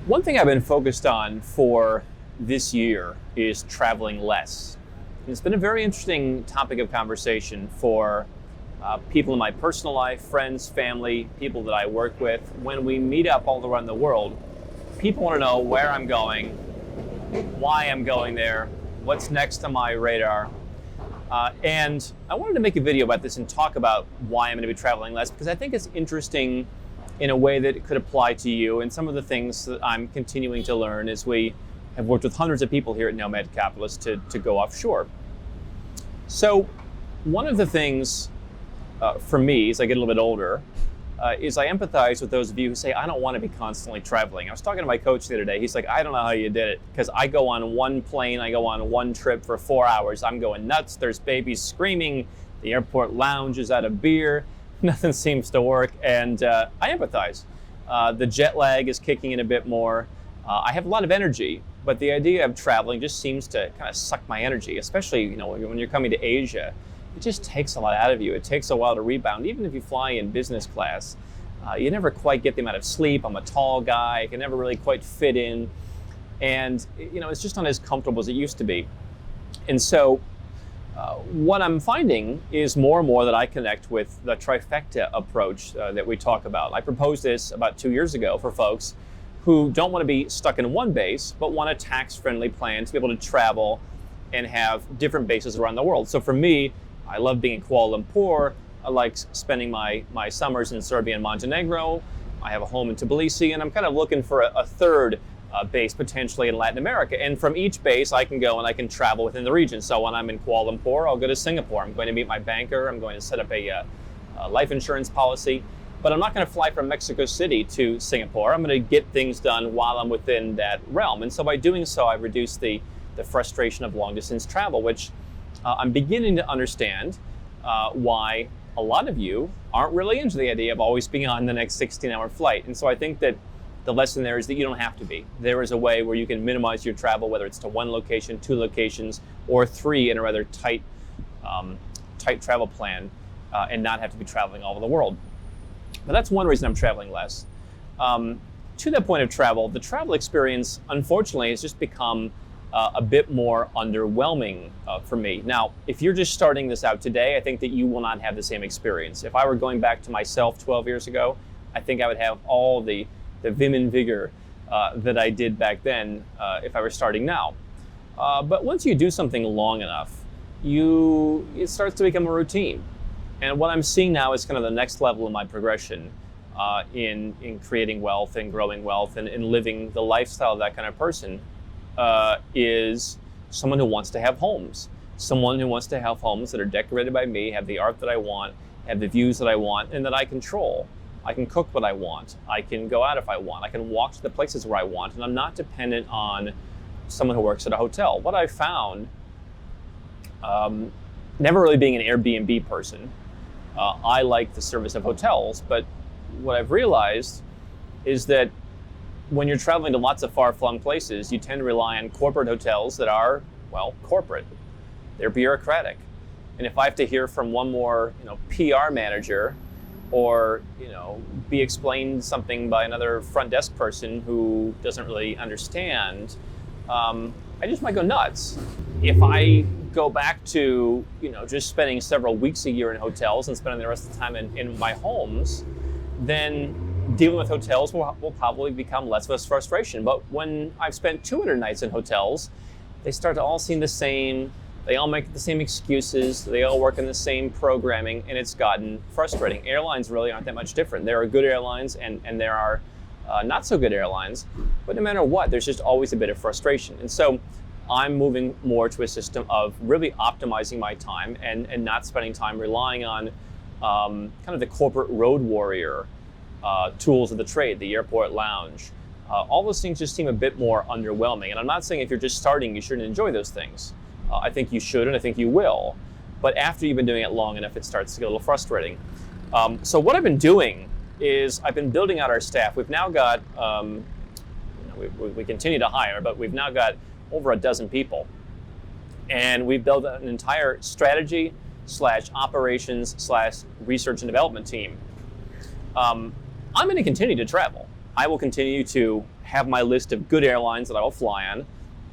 One thing I've been focused on for this year is traveling less. And it's been a very interesting topic of conversation for people in my personal life, friends, family, people that I work with. When we meet up all around the world, people want to know where I'm going, why I'm going there, what's next on my radar. And I wanted to make a video about this and talk about why I'm going to be traveling less, because I think it's interesting in a way that it could apply to you, and some of the things that I'm continuing to learn as we have worked with hundreds of people here at Nomad Capitalist to go offshore. So one of the things for me as I get a little bit older is I empathize with those of you who say, I don't want to be constantly traveling. I was talking to my coach the other day. He's like, I don't know how you did it, because I go on one plane, I go on one trip for 4 hours. I'm going nuts. There's babies screaming. The airport lounge is out of beer. Nothing seems to work, and I empathize. The jet lag is kicking in a bit more. I have a lot of energy, but the idea of traveling just seems to kind of suck my energy, especially when you're coming to Asia. It just takes a lot out of you. It takes a while to rebound. Even if you fly in business class, you never quite get the amount of sleep. I'm a tall guy. I can never really quite fit in, and it's just not as comfortable as it used to be. And so what I'm finding is more and more that I connect with the Trifecta Approach that we talk about. I proposed this about 2 years ago for folks who don't want to be stuck in one base, but want a tax-friendly plan to be able to travel and have different bases around the world. So for me, I love being in Kuala Lumpur. I like spending my summers in Serbia and Montenegro. I have a home in Tbilisi, and I'm kind of looking for a third base potentially in Latin America. And from each base, I can go and I can travel within the region. So when I'm in Kuala Lumpur, I'll go to Singapore. I'm going to meet my banker. I'm going to set up a life insurance policy. But I'm not going to fly from Mexico City to Singapore. I'm going to get things done while I'm within that realm. And so by doing so, I reduce the frustration of long distance travel, which I'm beginning to understand why a lot of you aren't really into the idea of always being on the next 16-hour flight. And so I think that the lesson there is that you don't have to be. There is a way where you can minimize your travel, whether it's to one location, two locations, or three in a rather tight travel plan, and not have to be traveling all over the world. But that's one reason I'm traveling less. To that point of travel, the travel experience, unfortunately, has just become a bit more underwhelming for me. Now, if you're just starting this out today, I think that you will not have the same experience. If I were going back to myself 12 years ago, I think I would have all the vim and vigor that I did back then if I were starting now. But once you do something long enough, it starts to become a routine. And what I'm seeing now is kind of the next level in my progression in creating wealth and growing wealth and living the lifestyle of that kind of person is someone who wants to have homes. Someone who wants to have homes that are decorated by me, have the art that I want, have the views that I want, and that I control. I can cook what I want. I can go out if I want. I can walk to the places where I want, and I'm not dependent on someone who works at a hotel. What I found, never really being an Airbnb person, I like the service of hotels, but what I've realized is that when you're traveling to lots of far-flung places, you tend to rely on corporate hotels that are, well, corporate. They're bureaucratic. And if I have to hear from one more, PR manager, or be explained something by another front desk person who doesn't really understand, I just might go nuts. If I go back to just spending several weeks a year in hotels and spending the rest of the time in my homes, then dealing with hotels will probably become less of a frustration. But when I've spent 200 nights in hotels, they start to all seem the same. They all make the same excuses. They all work in the same programming, and it's gotten frustrating. Airlines really aren't that much different. There are good airlines and there are not so good airlines, but no matter what, there's just always a bit of frustration. And so I'm moving more to a system of really optimizing my time and not spending time relying on kind of the corporate road warrior tools of the trade, the airport lounge. All those things just seem a bit more underwhelming. And I'm not saying if you're just starting, you shouldn't enjoy those things. I think you should, and I think you will. But after you've been doing it long enough, it starts to get a little frustrating. So what I've been doing is I've been building out our staff. We've now got, we continue to hire, but we've now got over a dozen people. And we've built an entire strategy / operations / research and development team. I'm going to continue to travel. I will continue to have my list of good airlines that I will fly on.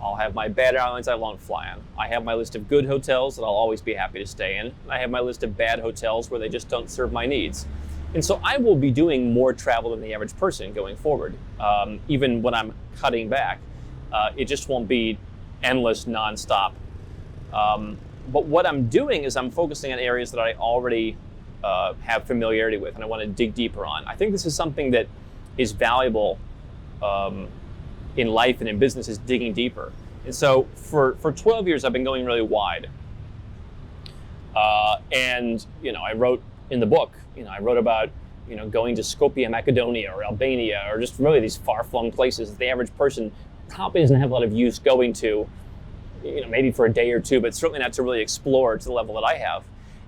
I'll have my bad airlines I won't fly on. I have my list of good hotels that I'll always be happy to stay in. I have my list of bad hotels where they just don't serve my needs. And so I will be doing more travel than the average person going forward, even when I'm cutting back. It just won't be endless, nonstop. But what I'm doing is I'm focusing on areas that I already have familiarity with and I want to dig deeper on. I think this is something that is valuable in life and in business, is digging deeper. And so for 12 years, I've been going really wide. And, I wrote in the book, I wrote about, going to Skopje, Macedonia, or Albania, or just really these far-flung places that the average person probably doesn't have a lot of use going to, maybe for a day or two, but certainly not to really explore to the level that I have.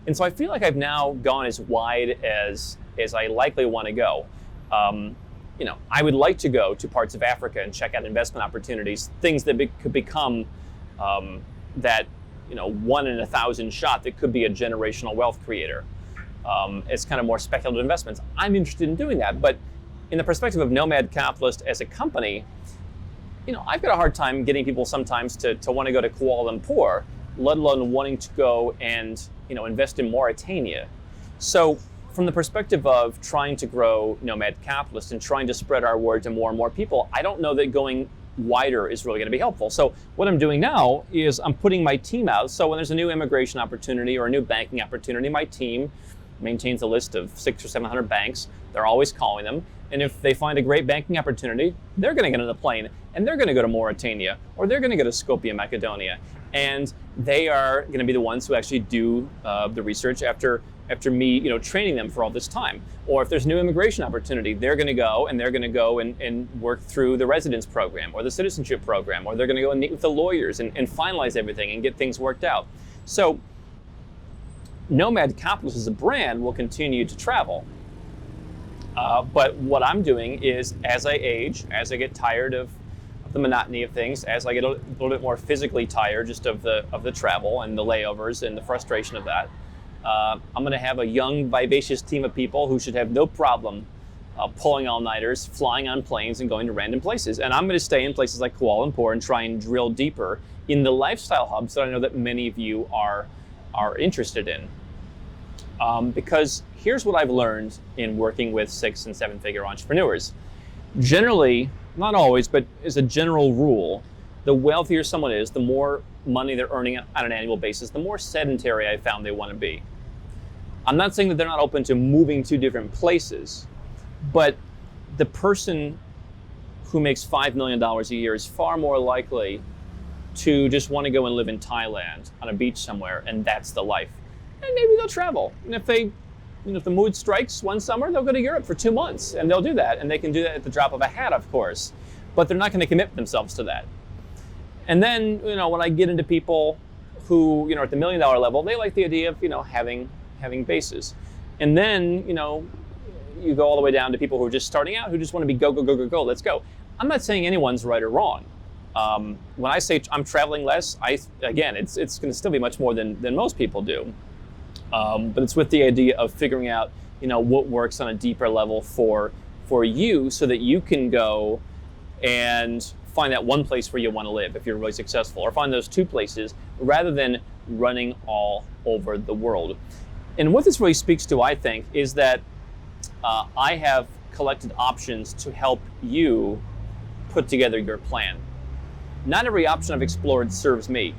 And so I feel like I've now gone as wide as I likely want to go. I would like to go to parts of Africa and check out investment opportunities, things that could become that 1 in 1,000 shot that could be a generational wealth creator. It's kind of more speculative investments. I'm interested in doing that, but in the perspective of Nomad Capitalist as a company, I've got a hard time getting people sometimes to want to go to Kuala Lumpur, let alone wanting to go and invest in Mauritania. So from the perspective of trying to grow Nomad Capitalist and trying to spread our word to more and more people, I don't know that going wider is really going to be helpful. So what I'm doing now is I'm putting my team out. So when there's a new immigration opportunity or a new banking opportunity, my team maintains a list of 600 or 700 banks. They're always calling them. And if they find a great banking opportunity, they're going to get on a plane and they're going to go to Mauritania or they're going to go to Skopje, Macedonia. And they are going to be the ones who actually do the research after me, training them for all this time. Or if there's a new immigration opportunity, they're going to go and work through the residence program or the citizenship program, or they're going to go and meet with the lawyers and finalize everything and get things worked out. So Nomad Capitalist as a brand will continue to travel. But what I'm doing is, as I age, as I get tired of the monotony of things, as I get a little bit more physically tired just of the travel and the layovers and the frustration of that, I'm going to have a young, vivacious team of people who should have no problem pulling all-nighters, flying on planes, and going to random places. And I'm going to stay in places like Kuala Lumpur and try and drill deeper in the lifestyle hubs that I know that many of you are interested in. Because here's what I've learned in working with 6- and 7-figure entrepreneurs. Generally, not always, but as a general rule, the wealthier someone is, the more money they're earning on an annual basis, the more sedentary I found they want to be. I'm not saying that they're not open to moving to different places, but the person who makes $5 million a year is far more likely to just want to go and live in Thailand on a beach somewhere, and that's the life. And maybe they'll travel. And if the mood strikes one summer, they'll go to Europe for 2 months, and they'll do that. And they can do that at the drop of a hat, of course. But they're not going to commit themselves to that. And then, when I get into people who, at the $1 million level, they like the idea of, having bases. And then, you go all the way down to people who are just starting out, who just want to be go, go, go, go, go, let's go. I'm not saying anyone's right or wrong. When I say I'm traveling less, it's going to still be much more than most people do. But it's with the idea of figuring out, what works on a deeper level for you, so that you can go and find that one place where you want to live if you're really successful, or find those 2 places rather than running all over the world. And what this really speaks to, I think, is that I have collected options to help you put together your plan. Not every option I've explored serves me.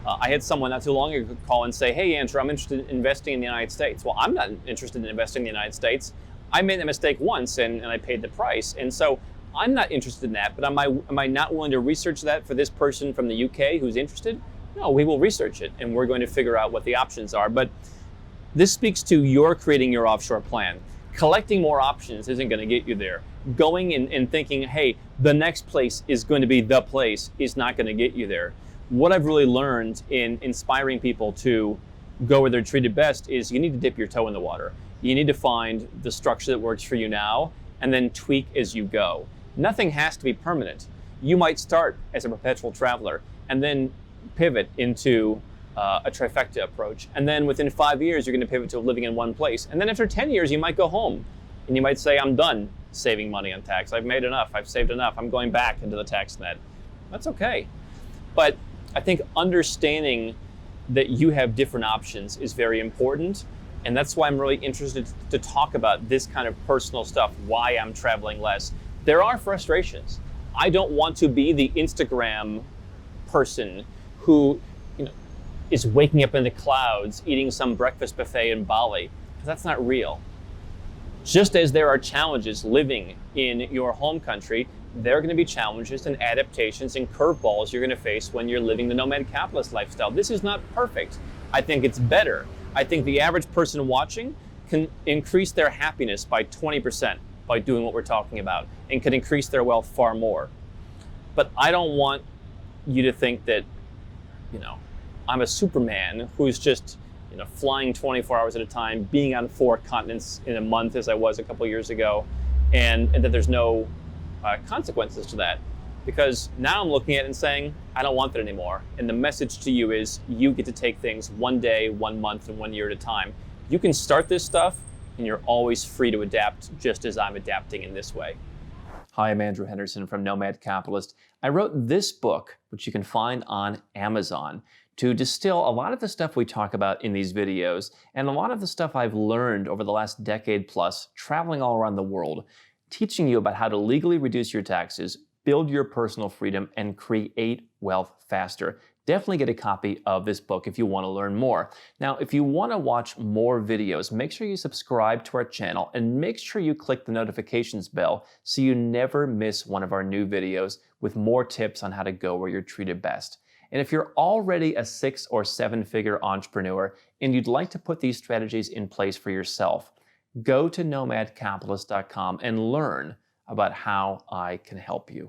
I had someone not too long ago call and say, "Hey, Andrew, I'm interested in investing in the United States." Well, I'm not interested in investing in the United States. I made that mistake once and I paid the price. And so I'm not interested in that, but am I not willing to research that for this person from the UK who's interested? No, we will research it, and we're going to figure out what the options are. But this speaks to your creating your offshore plan. Collecting more options isn't going to get you there. Going and thinking, hey, the next place is going to be the place, is not going to get you there. What I've really learned in inspiring people to go where they're treated best is you need to dip your toe in the water. You need to find the structure that works for you now and then tweak as you go. Nothing has to be permanent. You might start as a perpetual traveler and then pivot into a trifecta approach. And then within 5 years, you're going to pivot to living in one place. And then after 10 years, you might go home and you might say, I'm done. saving money on tax. I've made enough. I've saved enough. I'm going back into the tax net. That's okay. But I think understanding that you have different options is very important. And that's why I'm really interested to talk about this kind of personal stuff, why I'm traveling less. There are frustrations. I don't want to be the Instagram person who is waking up in the clouds eating some breakfast buffet in Bali, because that's not real. Just as there are challenges living in your home country, there are going to be challenges and adaptations and curveballs you're going to face when you're living the nomad capitalist lifestyle. This is not perfect. I think it's better. I think the average person watching can increase their happiness by 20% by doing what we're talking about, and can increase their wealth far more. But I don't want you to think that, I'm a Superman who's just, flying 24 hours at a time, being on 4 continents in a month as I was a couple years ago, and that there's no consequences to that. Because now I'm looking at it and saying, I don't want that anymore. And the message to you is, you get to take things one day, 1 month, and 1 year at a time. You can start this stuff, and you're always free to adapt, just as I'm adapting in this way. Hi, I'm Andrew Henderson from Nomad Capitalist. I wrote this book, which you can find on Amazon, to distill a lot of the stuff we talk about in these videos, and a lot of the stuff I've learned over the last decade plus, traveling all around the world, teaching you about how to legally reduce your taxes, build your personal freedom, and create wealth faster. Definitely get a copy of this book if you want to learn more. Now, if you want to watch more videos, make sure you subscribe to our channel and make sure you click the notifications bell so you never miss one of our new videos with more tips on how to go where you're treated best. And if you're already a 6- or 7-figure entrepreneur and you'd like to put these strategies in place for yourself, go to nomadcapitalist.com and learn about how I can help you.